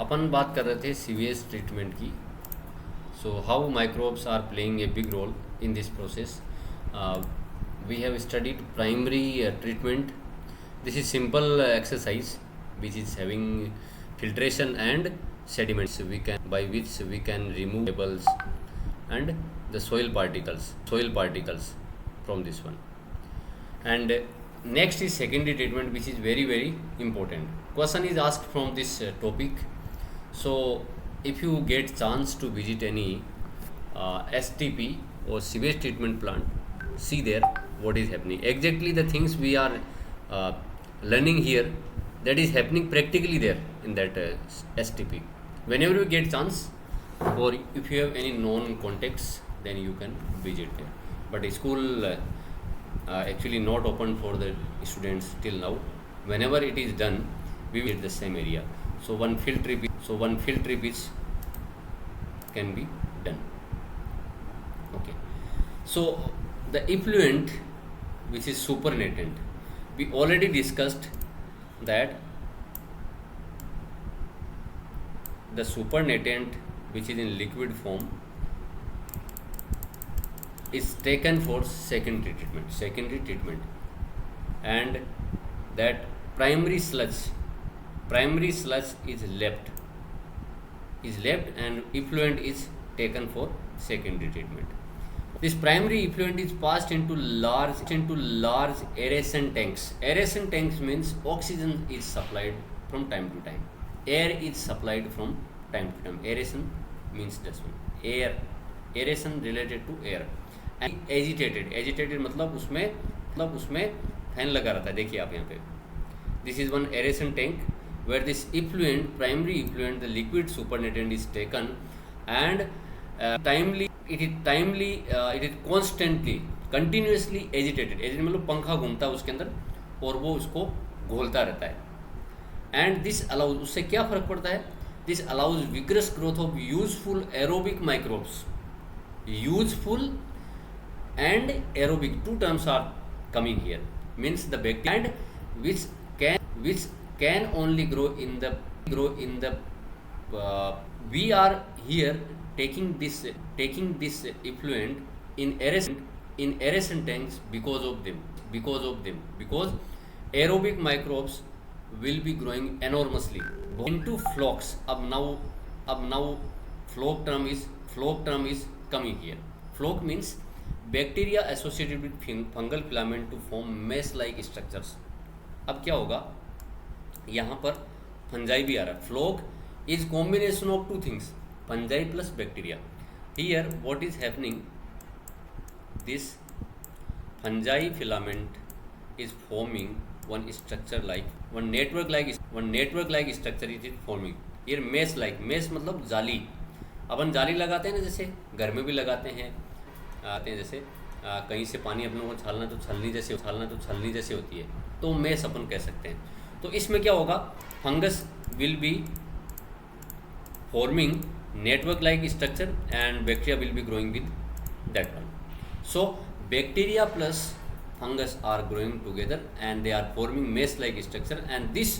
अपन बात कर रहे थे सीवेज ट्रीटमेंट की. So how microbes are playing a big role in this process. We have studied primary treatment. This is simple exercise which is having filtration and sediments by which we can remove pebbles and the soil particles from this one. And next is secondary treatment, which is very important. Question is asked from this topic. So if you get chance to visit any STP or sewage treatment plant, see there what is happening. Exactly the things we are uh, learning here, that is happening practically there in that STP. Whenever you get chance, or if you have any known contacts, then you can visit there. But school actually not open for the students till now. Whenever it is done, we will visit the same area. So one field trip is can be done. Okay. So the effluent, which is supernatant, we already discussed that the supernatant, which is in liquid form, is taken for secondary treatment, and that primary sludge is left, and effluent is taken for secondary treatment. This primary effluent is passed into large aeration tanks. Aeration tanks means oxygen is supplied from time to time, air is supplied from time to time. Aeration means this one, aeration related to air. And agitated मतलब उसमें fan लगा रहता है. देखिए आप यहाँ पे, this is one aeration tank where this primary effluent, the liquid supernatant is taken, and it is constantly, continuously agitated मतलब पंखा घूमता है उसके अंदर और वो उसको घोलता रहता है. And this allows, उससे क्या फर्क पड़ता है? This allows vigorous growth of useful aerobic microbes. Useful and aerobic, two terms are coming here. Means the bacteria which can only grow in the we are here taking this effluent in aeration tanks because of them, because aerobic microbes will be growing enormously into flocks. Ab now flock term is coming here. Flock means bacteria associated with fungal filament to form mesh like structures. अब क्या होगा, यहाँ पर fungi भी आ रहा है. Floc is combination of two things, fungi plus bacteria. Here what is happening, this fungi filament is forming one structure like one network like structure is forming. Here mesh like, mesh मतलब जाली. अपन जाली लगाते हैं ना, जैसे घर में भी लगाते हैं जैसे कहीं से पानी अपने को छालना तो छलनी जैसे होती है, तो मेस अपन कह सकते हैं. तो इसमें क्या होगा, fungus will be forming network like structure and bacteria will be growing with that one. So bacteria plus fungus are growing together and they are forming mesh like structure, and this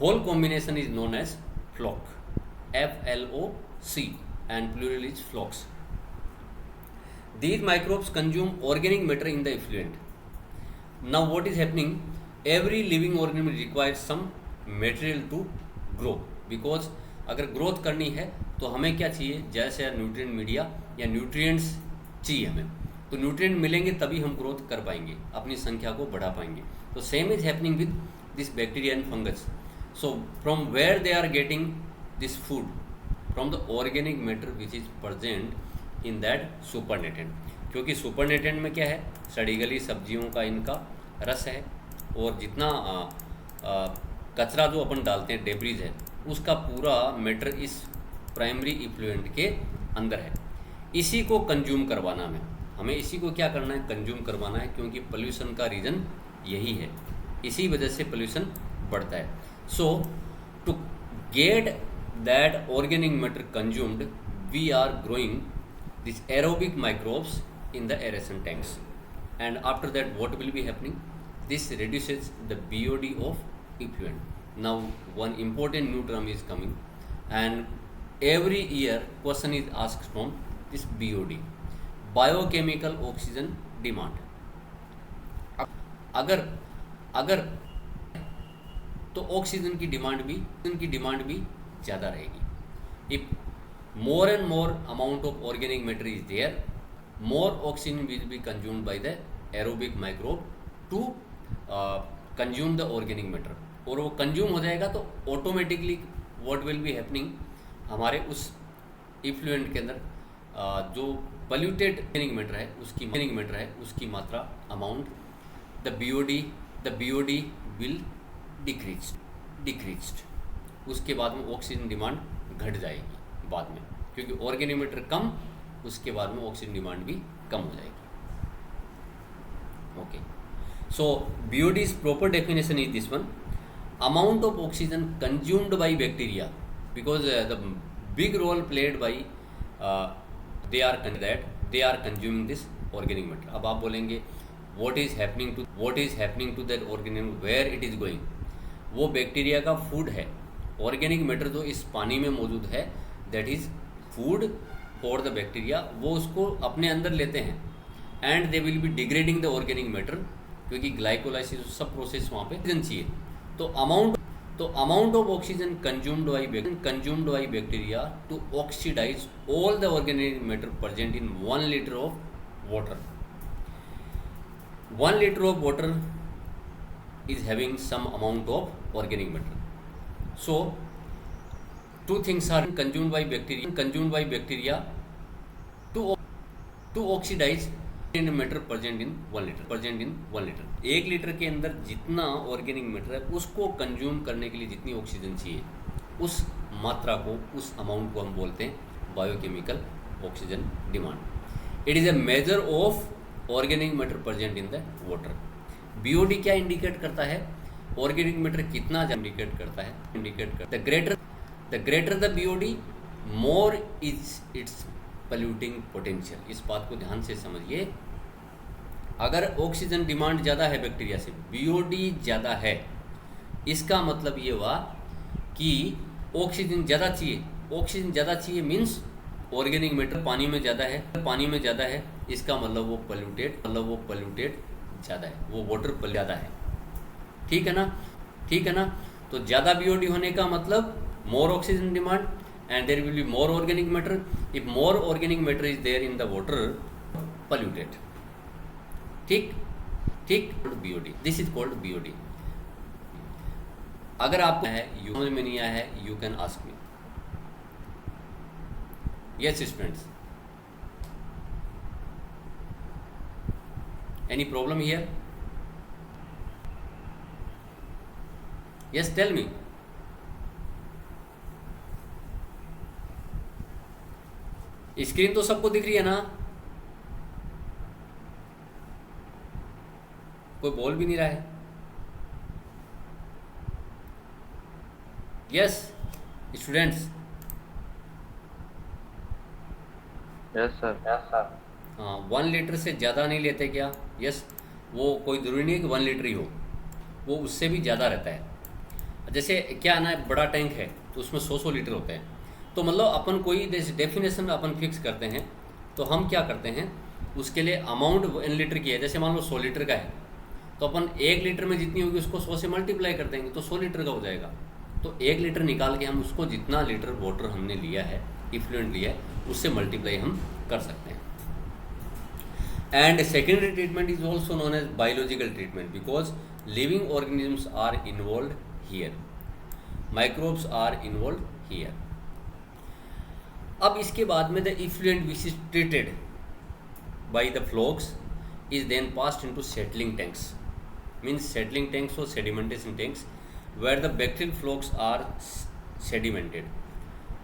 whole combination is known as floc, FLOC, and plural is flocks. These microbes consume organic matter in the effluent. Now what is happening, every living organism requires some material to grow, because अगर growth करनी है तो हमें क्या चाहिए, जैसे nutrient media या nutrients चाहिए हमें. तो न्यूट्रिएंट मिलेंगे तभी हम ग्रोथ कर पाएंगे, अपनी संख्या को बढ़ा पाएंगे. तो same is happening with this bacteria and fungus. So from where they are getting this food, from the organic matter which is present in that supernatant. क्योंकि सुपरनेटेंट में क्या है, सड़ी गली सब्जियों का इनका रस है, और जितना कचरा जो अपन डालते हैं, डेब्रीज है, उसका पूरा मैटर इस प्राइमरी इफ्लुएंट के अंदर है. इसी को कंज्यूम करवाना हमें इसी को क्या करना है, कंज्यूम करवाना है, क्योंकि पोल्यूशन का रीज़न यही है. इसी वजह से पोल्यूशन बढ़ता है. So to get that organic matter consumed, we are growing these aerobic microbes in the aeration tanks, and after that what will be happening, this reduces the BOD of effluent. Now one important new term is coming, and every year question is asked from this BOD, biochemical oxygen demand. अगर अगर तो oxygen की demand भी ज़्यादा रहेगी. If more and more amount of organic matter is there, more oxygen will be consumed by the aerobic microbe to consume the organic matter. और वो consume हो जाएगा तो automatically what will be happening, हमारे उस इफ्लुएंट के अंदर जो पल्यूटेड ऑर्गेनिक मैटर है उसकी मात्रा amount the BOD will decreased. उसके बाद में ऑक्सीजन डिमांड घट जाएगी बाद में, क्योंकि ऑर्गेनिक मैटर कम, उसके बाद में ऑक्सीजन डिमांड भी कम हो जाएगी. Okay, so BOD's proper definition is this one: amount of oxygen consumed by bacteria, because the big role played by they are consuming this organic matter. अब आप बोलेंगे what is happening to that organism, where it is going. वो bacteria का food है. Organic matter जो इस पानी में मौजूद है, that is food for the bacteria. वो उसको अपने अंदर लेते हैं and they will be degrading the organic matter, क्योंकि ग्लाइकोलाइसिस सब प्रोसेस वहाँ पे चाहिए. तो amount of oxygen consumed by bacteria to oxidise all the organic matter present in 1 liter of water. 1 liter of water is having some amount of organic matter. So two things are consumed by bacteria to oxidize matter present in 1 liter. 1 litre के अंदर जितना organic matter है उसको consume करने के लिए जितनी oxygen चाहिए, उस मात्रा को, उस अमाउंट को हम बोलते हैं biochemical oxygen demand. It is a measure of organic matter present in the water. BOD क्या इंडिकेट करता है? ऑर्गेनिक मैटर कितना इंडिकेट करता है. The greater the BOD, more is its polluting potential. इस बात को ध्यान से समझिए. अगर ऑक्सीजन डिमांड ज़्यादा है बैक्टीरिया से, BOD ज़्यादा है, इसका मतलब ये हुआ कि ऑक्सीजन ज़्यादा चाहिए मीन्स ऑर्गेनिक मैटर पानी में ज़्यादा है. इसका मतलब वो पल्यूटेड ज़्यादा है, वो वाटर ज़्यादा है. ठीक है ना. तो ज़्यादा BOD होने का मतलब मोर oxygen demand and there will be more organic matter. If more organic matter is there in the water, polluted. ठीक BOD. This is called BOD. अगर आपको है समझ में नहीं आया है, you can ask me. Yes students. Any problem here? Yes, tell me. Screen तो सबको दिख रही है ना? कोई बोल भी नहीं रहा है. Yes students. Yes sir. हाँ, 1 लीटर से ज़्यादा नहीं लेते क्या? यस. वो कोई ज़रूरी नहीं है कि 1 लीटर ही हो, वो उससे भी ज़्यादा रहता है. जैसे क्या ना, बड़ा टैंक है तो उसमें 100 लीटर होते हैं. तो मतलब अपन कोई डेफिनेशन अपन फिक्स करते हैं, तो हम क्या करते हैं, उसके लिए अमाउंट 1 लीटर की है. जैसे मान लो 100 लीटर का है, तो अपन 1 लीटर में जितनी होगी उसको 100 से मल्टीप्लाई कर देंगे तो 100 लीटर का हो जाएगा. तो 1 लीटर निकाल के हम उसको जितना लीटर वाटर हमने लिया है, इफ्लुएंट लिया है, उससे मल्टीप्लाई हम कर सकते हैं. And secondary treatment is also known as biological treatment, because living organisms are involve here, microbes are involve here. अब इसके बाद में the effluent which is treated by the flocs is then passed into settling tanks. Means settling tanks और sedimentation tanks where the bacterial flocs are sedimented.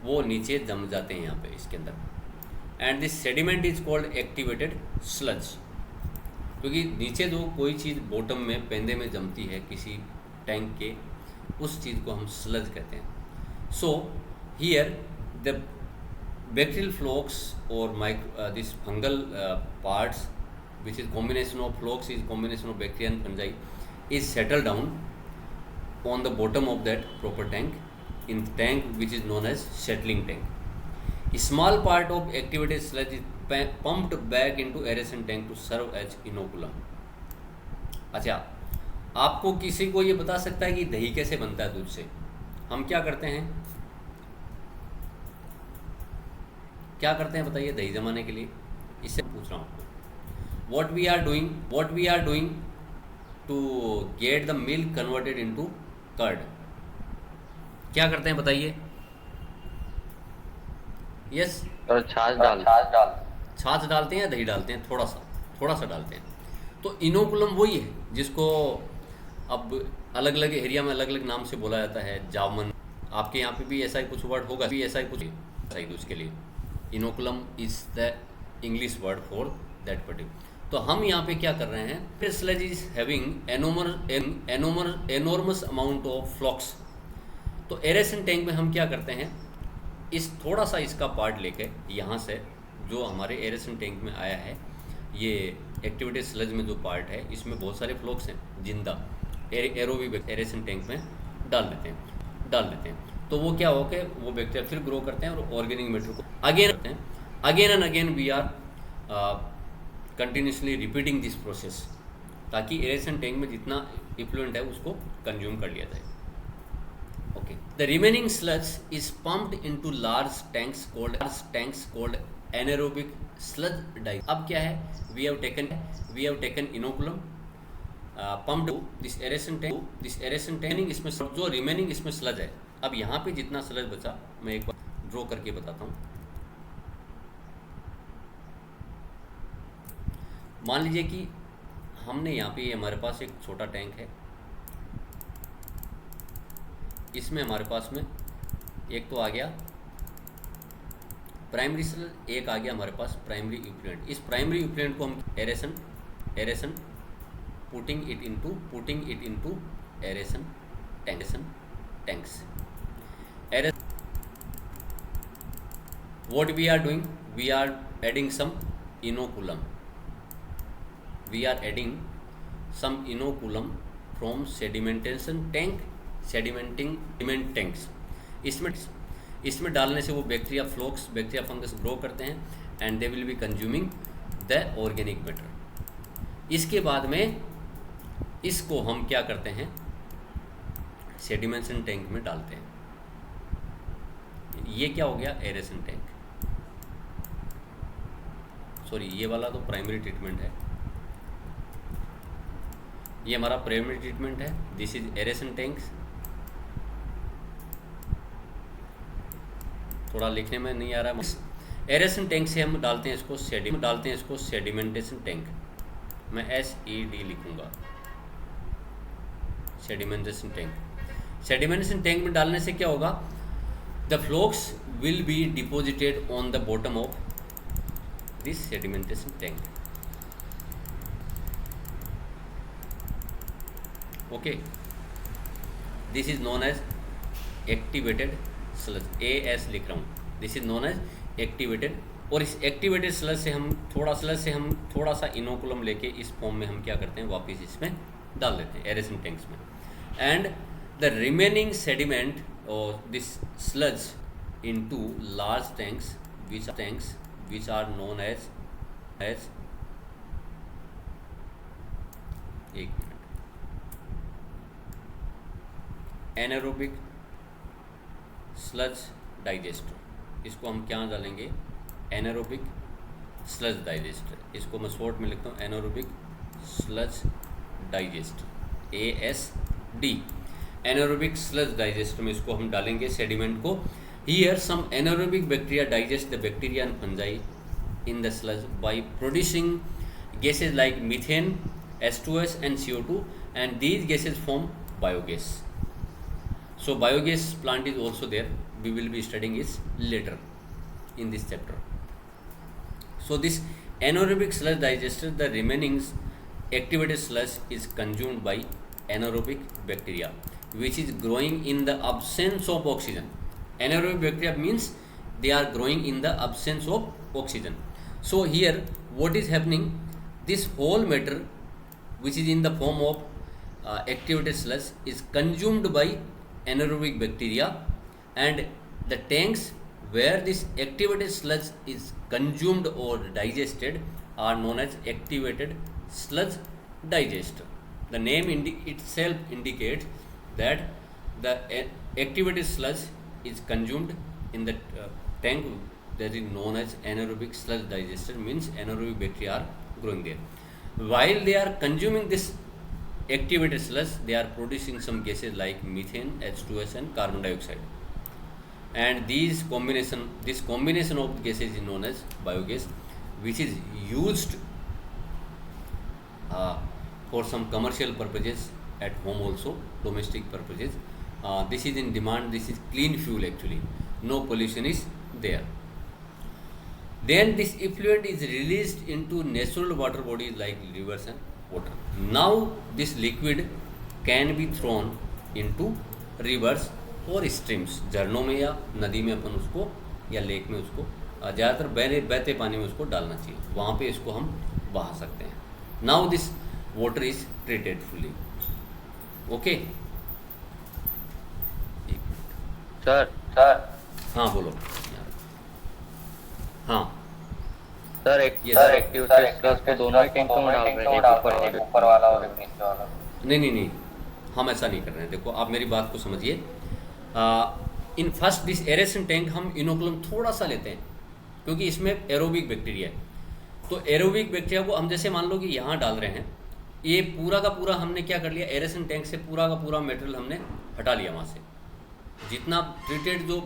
वो नीचे जम जाते हैं यहाँ पे इसके अंदर. And this sediment is called activated sludge, क्योंकि नीचे जो कोई चीज़ बॉटम में पेंदे में जमती है किसी टैंक के, उस चीज़ को हम स्लज कहते हैं. So here the bacterial flokes or this fungal parts, which is combination of flokes, is combination of bacteria and fungi, is settled down on the bottom of that proper tank in the tank which is known as settling tank. A small part of activated sludge is pumped back into aeration tank to serve as inoculum. अच्छा, आपको किसी को ये बता सकता है कि दही कैसे बनता है दूध से? हम क्या करते हैं बताइए दही जमाने के लिए? इससे पूछ रहा हूँ आपको. What we are doing to get the milk converted into curd. क्या करते हैं बताइए? यस, छाछ डालते हैं या दही डालते हैं? थोड़ा सा डालते हैं. तो इनोकुलम वही है जिसको अब अलग अलग एरिया में अलग अलग नाम से बोला जाता है. जामन, आपके यहाँ पे भी ऐसा ही कुछ वर्ड होगा, भी ऐसा ही कुछ सही. उसके लिए inoculum is the English word for that particular. तो हम यहाँ पे क्या कर रहे हैं? Sludge is having enormous amount of flocs. तो एरेशन टैंक में हम क्या करते हैं? इस थोड़ा सा इसका पार्ट लेके यहाँ से जो हमारे एरेशन टैंक में आया है, ये एक्टिवेटेड स्लज में जो पार्ट है, इसमें बहुत सारे फ्लॉक्स हैं जिंदा एरोबिक एरेशन टैंक में डाल देते हैं. तो वो क्या हो के वो बैक्टीरिया फिर ग्रो करते हैं और ऑर्गेनिक मैटर को अगेन करते हैं. Again and again we are continuously repeating this process, ताकि एरेशन टैंक में जितना इफ्लुएंट है उसको कंज्यूम कर लिया जाए. Okay, the remaining sludge is pumped into large tanks called anaerobic sludge die. अब क्या है? We have taken inoculum, pumped this aeration tank. इसमें जो रिमेनिंग इसमें स्लज है, अब यहाँ पे जितना स्लज बचा मैं एक बार ड्रॉ करके बताता हूँ. मान लीजिए कि हमने यहाँ पे हमारे पास एक छोटा टैंक है, इसमें हमारे पास में एक तो आ गया प्राइमरी स्लज, एक आ गया हमारे पास प्राइमरी इफ्लुएंट. इस प्राइमरी इफ्लुएंट को हम aeration putting it into aeration tanks. What we are doing? We are adding some inoculum. From sedimentation tanks. इसमें डालने से वो बैक्टीरिया फंगस ग्रो करते हैं and they will B consuming the organic matter. इसके बाद में इसको हम क्या करते हैं? सेडिमेंटेशन टैंक में डालते हैं. ये क्या हो गया? Aeration tank. सॉरी, ये वाला तो प्राइमरी ट्रीटमेंट है. ये हमारा प्राइमरी ट्रीटमेंट है. This is aeration tanks. थोड़ा लिखने में नहीं आ रहा है. एरेशन टैंक से हम डालते हैं इसको सेडिमेंटेशन टैंक. मैं SED लिखूंगा, सेडिमेंटेशन टैंक में डालने से क्या होगा? The flocs will be deposited on the bottom of this sedimentation tank. Okay, this is known as activated sludge. AS लिख रहा हूँ. This is known as activated. और इस एक्टिवेटेड स्लज से हम थोड़ा सा इनोकुलम लेके इस फॉर्म में हम क्या करते हैं? वापस इसमें डाल देते हैं एरेशन टैंक्स में. एंड द रिमेनिंग सेडिमेंट और this sludge into large tanks which are known as एक मिनट, एनारोबिक स्लज डाइजेस्टर. इसको हम क्या डालेंगे? Anaerobic sludge digester. इसको मैं शॉर्ट में लिखता हूँ, anaerobic sludge digester, ASD. Anaerobic sludge digester में इसको हम डालेंगे सेडिमेंट को. Here some anaerobic bacteria digest the bacteria and fungi in the sludge by producing gases like methane, H2S and CO2, and these gases form biogas. So biogas plant is also there. We will be studying it later in this chapter. So this anaerobic sludge digester, the remaining activated sludge is consumed by anaerobic bacteria which is growing in the absence of oxygen. Anaerobic bacteria means they are growing in the absence of oxygen. So here what is happening? This whole matter which is in the form of activated sludge is consumed by anaerobic bacteria and the tanks where this activated sludge is consumed or digested are known as activated sludge digester. The name itself indicates that the activated sludge is consumed in the tank that is known as anaerobic sludge digester, means anaerobic bacteria are growing there. While they are consuming this activated sludge, they are producing some gases like methane, H2S and carbon dioxide. And this combination of gases is known as biogas, which is used for some commercial purposes at home also, domestic purposes. This is in demand. This is clean fuel actually. No pollution is there. Then this effluent is released into natural water bodies like rivers and water. Now this liquid can be thrown into rivers और streams, झरनों में या नदी में अपन उसको या lake में उसको ज़्यादातर बहते पानी में उसको डालना चाहिए, वहाँ पे इसको हम बहा सकते हैं. Now this water is treated fully. Okay sir. हाँ बोलो. हाँ सर एक्टिव स्लज को दोनों ही टैंकों में डाल रहे हैं, ऊपर वाला और नीचे वाला. नहीं, हम ऐसा नहीं कर रहे हैं. देखो आप मेरी बात को समझिए. In first this aeration tank हम इनोकुलम थोड़ा सा लेते हैं क्योंकि इसमें एरोबिक बैक्टीरिया है. तो एरोबिक बैक्टीरिया को हम जैसे मान लो कि यहाँ डाल रहे हैं, ये पूरा का पूरा हमने क्या कर लिया, एरेशन टैंक से पूरा का पूरा मटेरियल हमने हटा लिया. वहाँ से जितना ट्रीटेड जो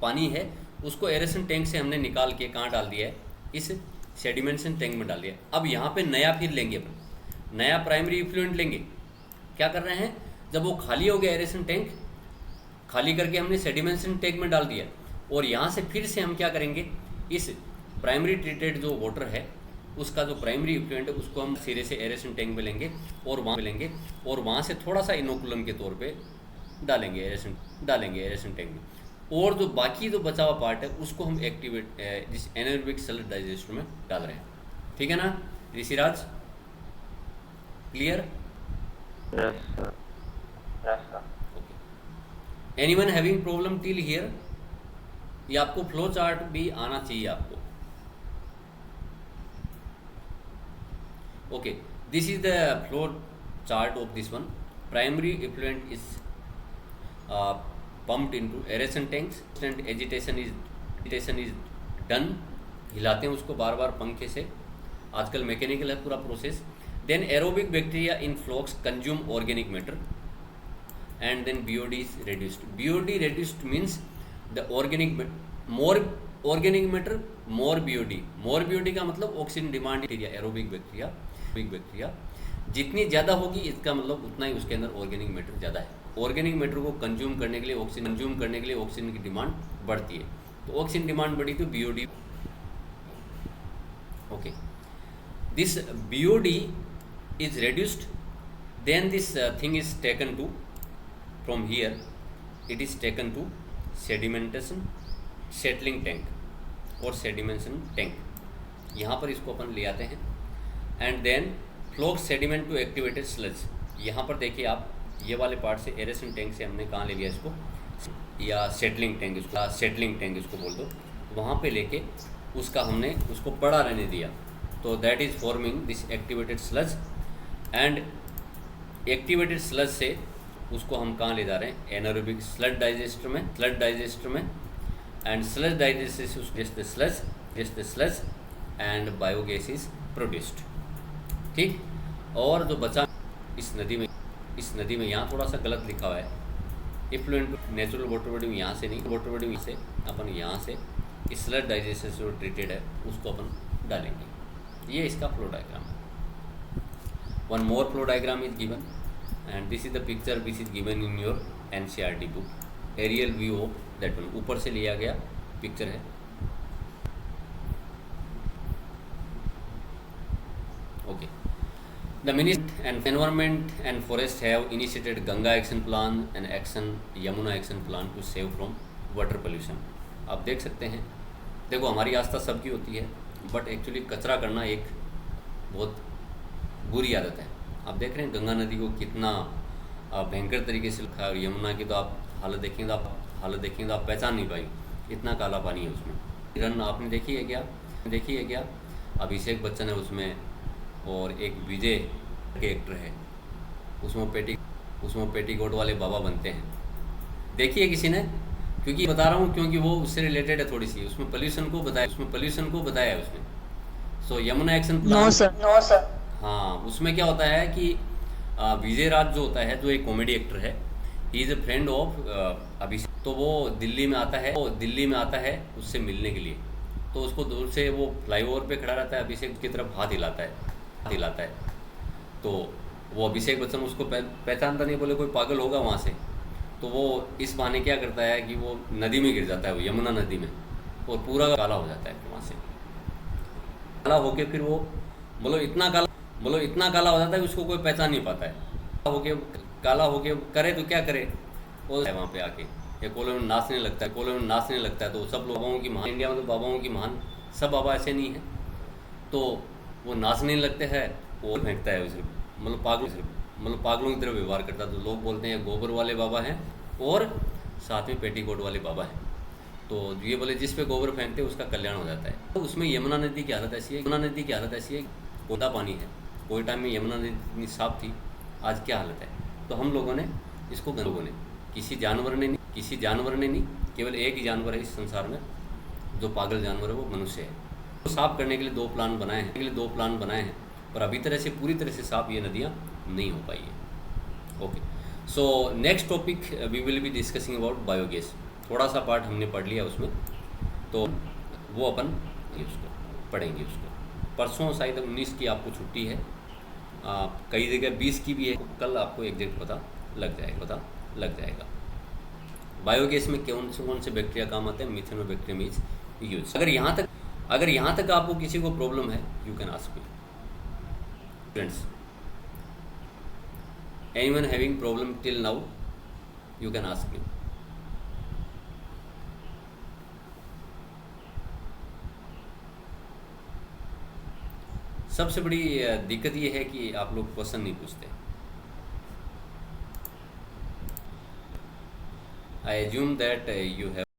पानी है उसको एरेशन टैंक से हमने निकाल के कहाँ डाल दिया है, इस सेडिमेंटेशन टैंक में डाल दिया. अब यहाँ पे नया फिर लेंगे अपन, नया प्राइमरी इफ्लुएंट लेंगे. क्या कर रहे हैं, जब वो खाली हो गया एरेशन टैंक, खाली करके हमने सेडिमेंटेशन टैंक में डाल दिया और यहाँ से फिर से हम क्या करेंगे, इस प्राइमरी ट्रीटेड जो वाटर है उसका जो प्राइमरी इफ्लुएंट है उसको हम सिरे से एरेशन टैंक में लेंगे और वहाँ से थोड़ा सा इनोकुलम के तौर पे डालेंगे एरेशन टैंक में. और जो बाकी जो बचा हुआ पार्ट है उसको हम जिस एनारोबिक स्लज डाइजेस्टर में डाल रहे हैं. ठीक है ना Rishiraj, clear? Yes sir. Anyone having problem till here? ये आपको फ्लो चार्ट भी आना चाहिए आपको. Okay, this is the flow chart of this one. Primary effluent is pumped into aeration tanks and agitation is done. हिलाते हैं उसको बार बार पंखे से, आजकल मैकेनिकल है पूरा process. Then aerobic bacteria in flocs consume organic matter and then BOD is reduced. BOD reduced means the more organic matter, more BOD. More BOD का मतलब oxygen demand area. Aerobic bacteria जितनी ज़्यादा होगी इसका मतलब उतना ही उसके अंदर ऑर्गेनिक मैटर ज़्यादा है. ऑर्गेनिक मैटर को कंज्यूम करने के लिए ऑक्सीजन की डिमांड बढ़ती है. तो ऑक्सीजन डिमांड बढ़ी तो BOD. Okay, this BOD is reduced, then this thing is taken to, from here it is taken to sedimentation settling tank और sedimentation tank. यहाँ पर इसको अपन ले आते हैं and then flow sediment to activated sludge. यहाँ पर देखिए आप, ये वाले पार्ट से एरेशन टैंक से हमने कहाँ ले लिया इसको, या सेटलिंग टैंक इसको बोल दो, वहाँ पे लेके उसका हमने उसको पड़ा रहने दिया. तो that is forming this activated sludge. And activated sludge से उसको हम कहाँ ले जा रहे हैं, एनारोबिक स्लज डाइजेस्टर में. एंड स्लज डाइजेस्टर से just the sludge and biogas is produced. ठीक. और जो बचा इस नदी में यहाँ थोड़ा सा गलत लिखा हुआ है, इफ्लुएंट नेचुरल वाटर बॉडी में, यहाँ से नहीं, वाटर बॉडी में से अपन यहाँ से इस स्लज डाइजेस्टर से जो ट्रीटेड है उसको अपन डालेंगे. ये इसका फ्लो डायग्राम है. One more flow diagram is given and this is the picture which is given in your NCERT book. Aerial view of that one, ऊपर से लिया गया पिक्चर है. Okay. The Ministry and Environment and Forest have initiated Ganga Action Plan and Yamuna Action Plan to save from water pollution. आप देख सकते हैं. देखो हमारी आस्था सबकी होती है, बट एक्चुअली कचरा करना एक बहुत बुरी आदत है. आप देख रहे हैं गंगा नदी को कितना भयंकर तरीके से लिखा है, और यमुना की तो आप हालत देखेंगे तो आप हालत देखेंगे तो आप पहचान नहीं पाएंगे, इतना काला पानी है उसमें। रन आपने देखी है क्या? अभिषेक बच्चन है उसमें, और एक विजय के एक्टर है उसमें पेटीकोट वाले बाबा बनते हैं। देखी है किसी ने? क्योंकि बता रहा हूँ, क्योंकि वो उससे रिलेटेड है थोड़ी सी। उसमें पोल्यूशन को बताया है उसमें। So Yamuna action no plan. Sir. No sir. हाँ, उसमें क्या होता है कि विजय राज जो होता है, जो एक कॉमेडी एक्टर है, he is a friend of Abhishek. तो वो दिल्ली में आता है उससे मिलने के लिए। तो उसको दूर से वो फ्लाईओवर पे खड़ा रहता है, अभिषेक की तरफ हाथ हिलाता है। तो वो अभिषेक बच्चन उसको पहचानता नहीं, बोले कोई पागल होगा वहाँ से। तो वो इस बहाने क्या करता है कि वो नदी में गिर जाता है, वो यमुना नदी में, और पूरा काला हो जाता है वहाँ से। काला होके फिर वो बोलो इतना काला हो जाता है कि उसको कोई पहचान नहीं पाता है। काला होके करे तो क्या करे, वो वहाँ पे आके ये कोले में नाचने लगता है। तो सब बाबाओं की महान, इंडिया में तो बाबाओं की महान, सब बाबा ऐसे नहीं है। तो वो नाचने लगते हैं, वो फेंकता है उसे, मतलब पागलों की तरह व्यवहार करता है। तो लोग बोलते हैं गोबर वाले बाबा हैं और साथ में पेटीकोट वाले बाबा हैं। तो ये बोले जिस पे गोबर फेंकते हैं उसका कल्याण हो जाता है। तो उसमें यमुना नदी की हालत ऐसी है, कोटा पानी है। कोई टाइम में यमुना नदी इतनी साफ थी, आज क्या हालत है। तो हम लोगों ने इसको किसी जानवर ने नहीं, केवल एक ही जानवर है इस संसार में जो पागल जानवर है, वो मनुष्य है। तो साफ करने के लिए दो प्लान बनाए हैं, पर अभी पूरी तरह से साफ ये नदियाँ नहीं हो पाई है। Okay, so next topic we will be discussing about biogas. थोड़ा सा पार्ट हमने पढ़ लिया उसमें, तो वो अपन उसको पढ़ेंगे। उसको परसों शायद 19 की आपको छुट्टी है, कई जगह 20 की भी है। कल आपको एग्जैक्ट पता लग जाएगा। बायोगैस में कौन से बैक्टीरिया काम आते हैं? Methanobacterium is use. अगर यहाँ तक आपको किसी को प्रॉब्लम है, you can ask me. Friends, anyone having problem till now, you can ask me. सबसे बड़ी दिक्कत ये है कि आप लोग क्वेश्चन नहीं पूछते। I assume that you have